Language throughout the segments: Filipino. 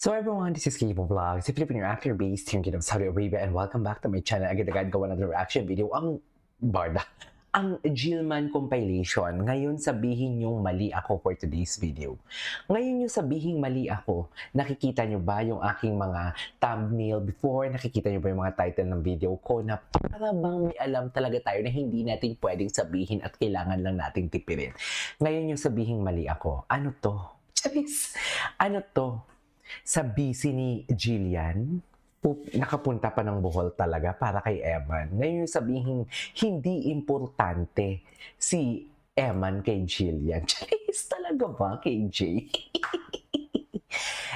So everyone, this is Kibo Vlogs, a Filipino actor based here in Saudi Arabia, and welcome back to my channel. Agad-agad gawa ng reaction video ang Barda. Ang Jillman compilation. Ngayon sabihin yung mali ako for today's video. Ngayon yung sabihin mali ako. Nakikita nyo ba yung aking mga thumbnail before? Nakikita nyo ba yung mga title ng video ko na para bang may alam talaga tayo na hindi natin pwedeng sabihin at kailangan lang nating tipirin. Ngayon yung sabihin mali ako. Ano to? Charis! Ano to? Sa busy ni Jillian, nakapunta pa ng Bohol talaga para kay Eman. Ngayon sabihin, hindi importante si Eman kay Jillian. Charis talaga ba, KJ?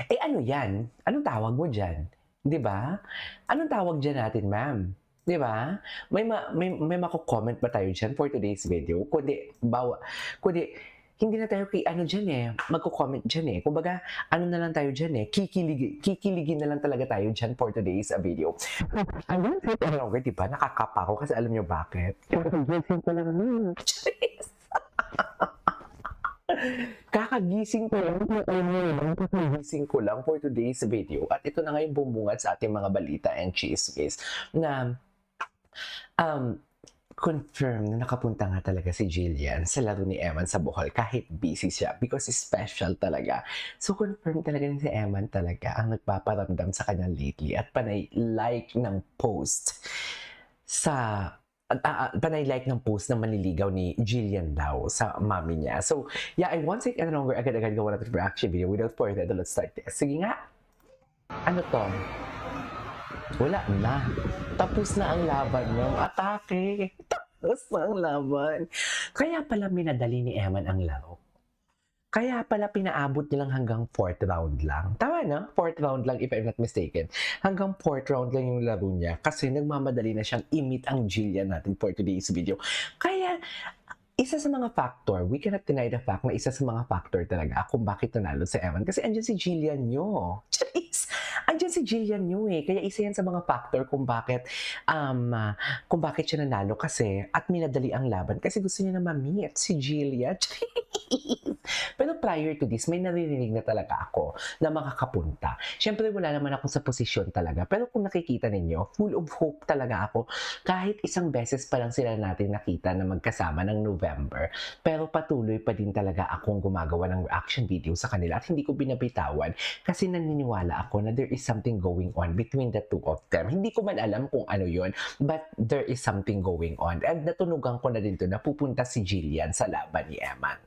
Eh ano yan? Anong tawag mo dyan? 'Di ba? Anong tawag dyan natin, ma'am? 'Di ba? May mako-comment ba tayo dyan for today's video? Kundi hindi na tayo dyan eh, magko-comment dyan eh. Kumbaga, ano na lang tayo dyan eh, kikiligin na lang talaga tayo dyan for today's video. Ayun, longer, di ba? Nakakapa ako kasi alam nyo bakit? Kakagising ko lang. Kakagising ko lang for today's video. At ito na ngayon bumungad sa ating mga balita and chismis na confirm na nakapunta nga talaga si Jillian sa laro ni Eman sa Bohol kahit busy siya because special talaga. So confirm talaga ni si Eman talaga ang nagpaparamdam sa kanya lately at panay like ng post ng manliligaw ni Jillian daw sa mami niya. So yeah, I won't take any longer. Agad-agad gawa natin reaction video. Without further ado, let's start this. Sige nga. Ano to? Wala na. Tapos na ang laban ng atake. Tapos na ang laban. Kaya pala minadali ni Eman ang laro. Kaya pala pinaabot nilang hanggang 4th round lang. Tama na? 4th round lang if I'm not mistaken. Hanggang 4th round lang yung laro niya kasi nagmamadali na siyang i-meet ang Jillian natin for today's video. Kaya isa sa mga factor, we cannot deny the fact na isa sa mga factor talaga kung bakit nanalo si Eman. Kasi andyan si Jillian nyo. Charis! Andyan si Jillian nyo eh. Kaya isa yan sa mga factor kung bakit siya nanalo kasi at minadali ang laban kasi gusto niya na ma-meet si Jillian. Pero prior to this, may naririnig na talaga ako na makakapunta. Siyempre, wala naman ako sa posisyon talaga. Pero kung nakikita ninyo, full of hope talaga ako. Kahit isang beses pa lang sila natin nakita na magkasama ng November. Pero patuloy pa din talaga akong gumagawa ng reaction video sa kanila at hindi ko binabitawan kasi naniniwala ako na there is something going on between the two of them. Hindi ko man alam kung ano yon, but there is something going on. And natunugan ko na din to na pupunta si Jillian sa laban ni Eman.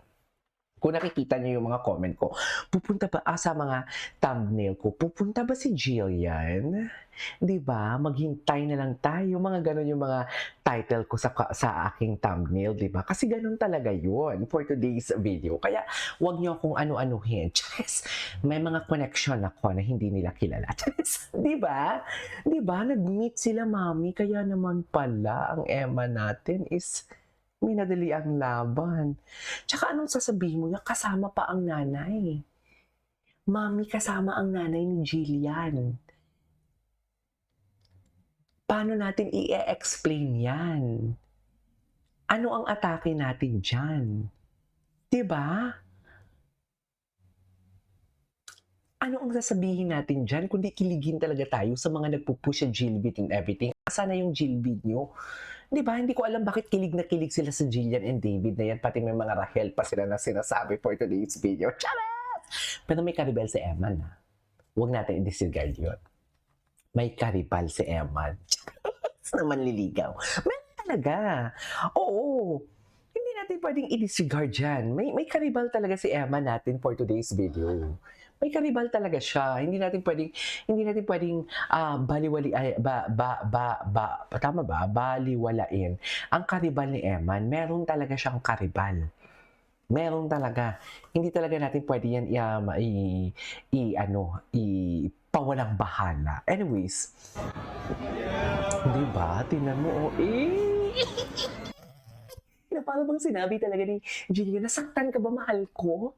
Kung nakikita niyo yung mga comment ko, pupunta ba sa mga thumbnail ko, pupunta ba si Jillian? 'Di ba? Maghintay na lang tayo. Mga ganun yung mga title ko sa aking thumbnail, 'di ba? Kasi ganun talaga yun for today's video. Kaya wag niyo akong ano-anuhin. Yes, may mga connection ako na hindi nila kilala. Yes, 'di ba? 'Di ba? Nag-meet sila, mami. Kaya naman pala ang Emma natin is minadali ang laban. Tsaka anong sasabihin mo niya? Kasama pa ang nanay. Mami, kasama ang nanay ni Jillian. Paano natin i-explain yan? Ano ang atake natin dyan? Diba? Ano ang sasabihin natin dyan? Kundi kiligin talaga tayo sa mga nagpupush sa Jillbit and everything. Sana yung Jillbit nyo. Di ba? Hindi ko alam bakit kilig na kilig sila sa Jillian and David na yan. Pati may mga Rahel pa sila na sinasabi for today's video. Charas! Pero may karibal si Eman ha. Huwag natin i-disregard yun. May karibal si Eman. Charas na manliligaw. Meron talaga. Oo. Hindi natin pwedeng i-disregard yan. May karibal talaga si Eman natin for today's video. May karibal talaga siya. Hindi natin pwedeng baliwalain ang karibal ni Eman. Meron talaga siyang karibal. Meron talaga. Hindi talaga natin pwede yan pawalang bahala. Anyways, di ba? Tingnan mo, na parang bang sinabi talaga ni Jillian, nasaktan ka ba, mahal ko?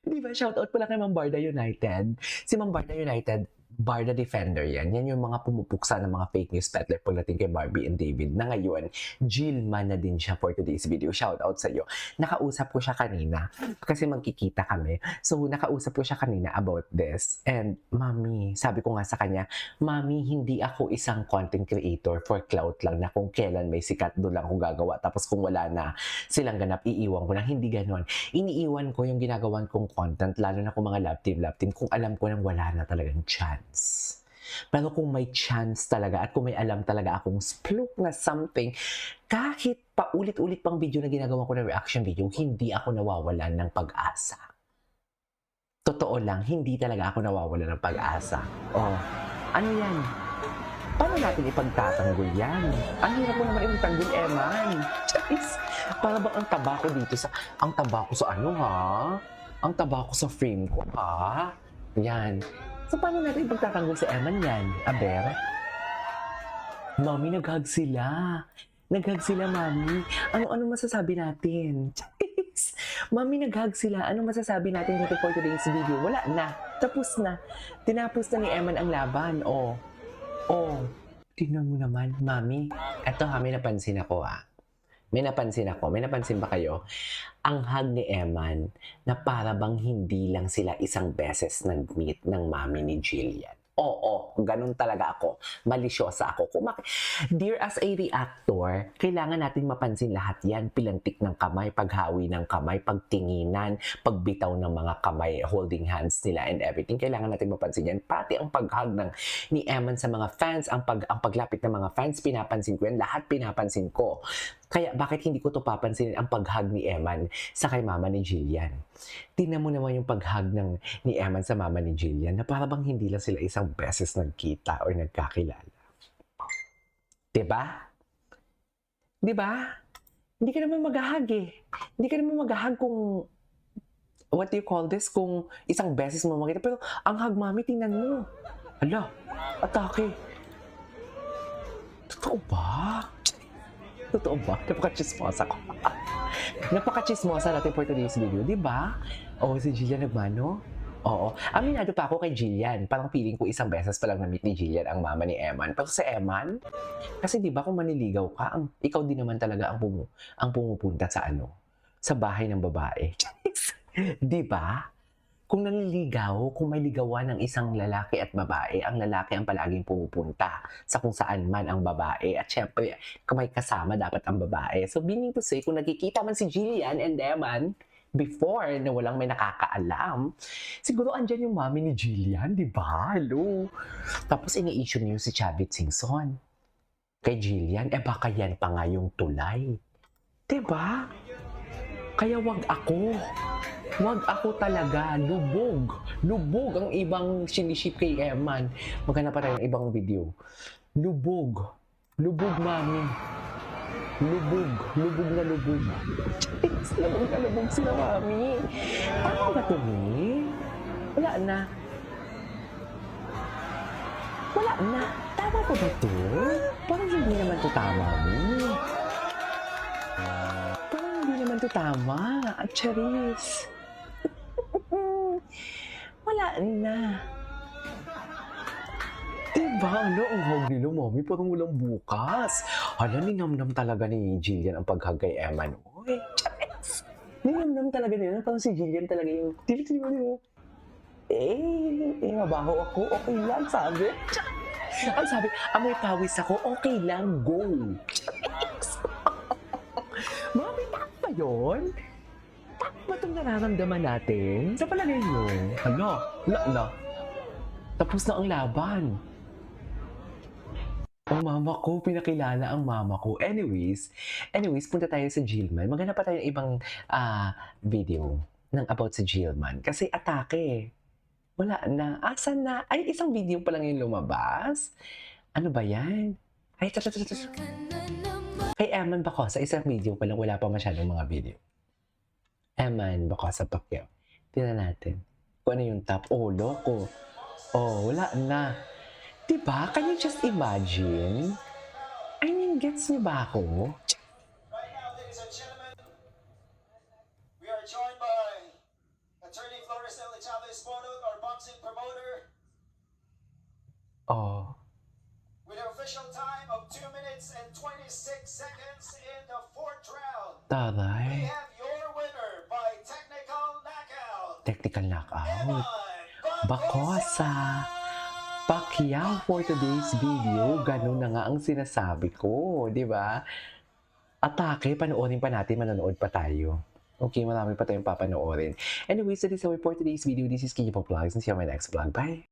Di ba? Shoutout pala kay Mambarda United. Si Mambarda United, Barda Defender yan. Yan yung mga pumupuksa ng mga fake news peddler pagdating kay Barbie and David na ngayon, Jillman na din siya for today's video. Shout out sa iyo. Nakausap ko siya kanina kasi magkikita kami. So, nakausap ko siya kanina about this. And, Mami, sabi ko nga sa kanya, Mami, hindi ako isang content creator for clout lang na kung kailan may sikat doon lang ako gagawa. Tapos kung wala na silang ganap, iiwan ko lang. Hindi ganon. Iniiwan ko yung ginagawan kong content, lalo na kung mga love team, kung alam ko nang wala na talagang chance. Pero kung may chance talaga at kung may alam talaga akong splook na something, kahit paulit-ulit pang video na ginagawa ko na reaction video, hindi ako nawawalan ng pag-asa. Totoo lang, hindi talaga ako nawawalan ng pag-asa. Oh, ano yan? Paano natin ipagtatanggol yan? Ang hirap mo naman ipagtanggol, Eman. Charis, para bang ang taba ko dito sa... Ang taba ko sa ano, ha? Ang taba ko sa frame ko, ha? Yan. So, paano natin ipagtatanggol si Eman yan? Aber? Mami, nag-hug sila. Nag-hug sila, Mami. Ano masasabi natin? Charis. Mami, nag-hug sila. Ano masasabi natin dito for today's video? Wala na. Tapos na. Tinapos na ni Eman ang laban. Oh, tingnan mo naman, Mami. Eto ha, may napansin ako ha. May napansin ba kayo? Ang hug ni Eman na para bang hindi lang sila isang beses nag-meet ng mami ni Jillian. Oo, ganun talaga ako. Malisyosa ako. Dear, as a reactor, kailangan natin mapansin lahat yan. Pilantik ng kamay, paghawi ng kamay, pagtinginan, pagbitaw ng mga kamay, holding hands nila and everything. Kailangan natin mapansin yan. Pati ang paghug ni Eman sa mga fans, ang paglapit ng mga fans, pinapansin ko yan. Lahat pinapansin ko. Kaya bakit hindi ko to papansinin ang paghug ni Eman sa kay mama ni Jillian? Tingnan mo naman yung paghug ni Eman sa mama ni Jillian na para bang hindi lang sila isang beses nagkita or nagkakilala. Diba? Diba? Hindi ka naman maghahag eh. Hindi ka naman maghahag kung what do you call this? Kung isang beses mo makita. Pero ang hug, Mami, tingnan mo. Ala, atake. Totoo ba? Totoo ba? Napaka-chismosa ko. Napaka-chismosa natin for today's video, di ba? Oo, si Jillian nagmano? Oo. Aminado pa ako kay Jillian. Parang feeling ko isang beses pa lang na-meet ni Jillian ang mama ni Eman. Pero sa Eman, kasi di ba kung maniligaw ka, ikaw din naman talaga ang pumupunta sa sa bahay ng babae. Di ba? Kung nanliligaw, kung may ligawan ng isang lalaki at babae, ang lalaki ang palaging pumupunta sa kung saan man ang babae. At syempre, kung may kasama, dapat ang babae. So, meaning to say, kung nakikita man si Jillian and Eman, before na walang may nakakaalam, siguro andyan yung mami ni Jillian, di ba? Hello? Tapos ini-issue niyo si Chavit Singson kay Jillian, baka yan pa nga yung tulay. Di ba? Kaya wag ako talaga, lubog ang ibang siniship kay Eman. Maghanap pa tayo ng ibang video. Lubog, Mami. Lubog na lubog. Lubog na lubog sila, Mami. Tama ba ito, Mi? Wala na. Tama pa ba ito? Parang hindi naman ito tama, Mi. Parang hindi naman ito tama. At Charis. Wala na. Diba? Ang hug nila, Mami, parang walang bukas. Hala, ninamnam talaga ni Jillian ang paghag kay Eman. Uy, Charis! Ninamnam talaga nila. Parang si Jillian talaga yung... Tili-tili. Mabaho ako. Okay lang, sabi. Ang sabi, amoy pawis ako. Okay lang, go. Mami, tama ba yun? Tama ba itong nararamdaman natin? Sa palagay nyo? Wala na. Tapos na ang laban. Ang mama ko, pinakilala ang mama ko. Anyways, punta tayo sa Jillman. Maghanap pa tayo ng ibang video about sa Jillman. Kasi atake. Wala na. Asan na? Ay, isang video pa lang yung lumabas. Ano ba yan? Ay, Kay Eman Bako, sa isang video pa lang, wala pa masyadong mga video. Eman Bako sa Pacquiao. Tingnan natin. Kung ano yung top. Oh, loko. Oh, wala na. Diba? Can you just imagine? I mean, gets niyo ba ako? Right now, ladies and gentlemen, we are joined by Attorney Flores L. Chavez Bonot, our boxing promoter. Oh, with an official time of 2 minutes and 26 seconds in the fourth round. We taray. have your winner by technical knockout, Technical knockout. Evan Bacosa. Pacquiao for today's video. Ganun na nga ang sinasabi ko, di ba? Atake, panoorin pa natin, manonood pa tayo. Okay, marami pa tayong papanoorin. Anyways, that is all for today's video. This is Kinyo Vlogs and see you on my next vlog. Bye!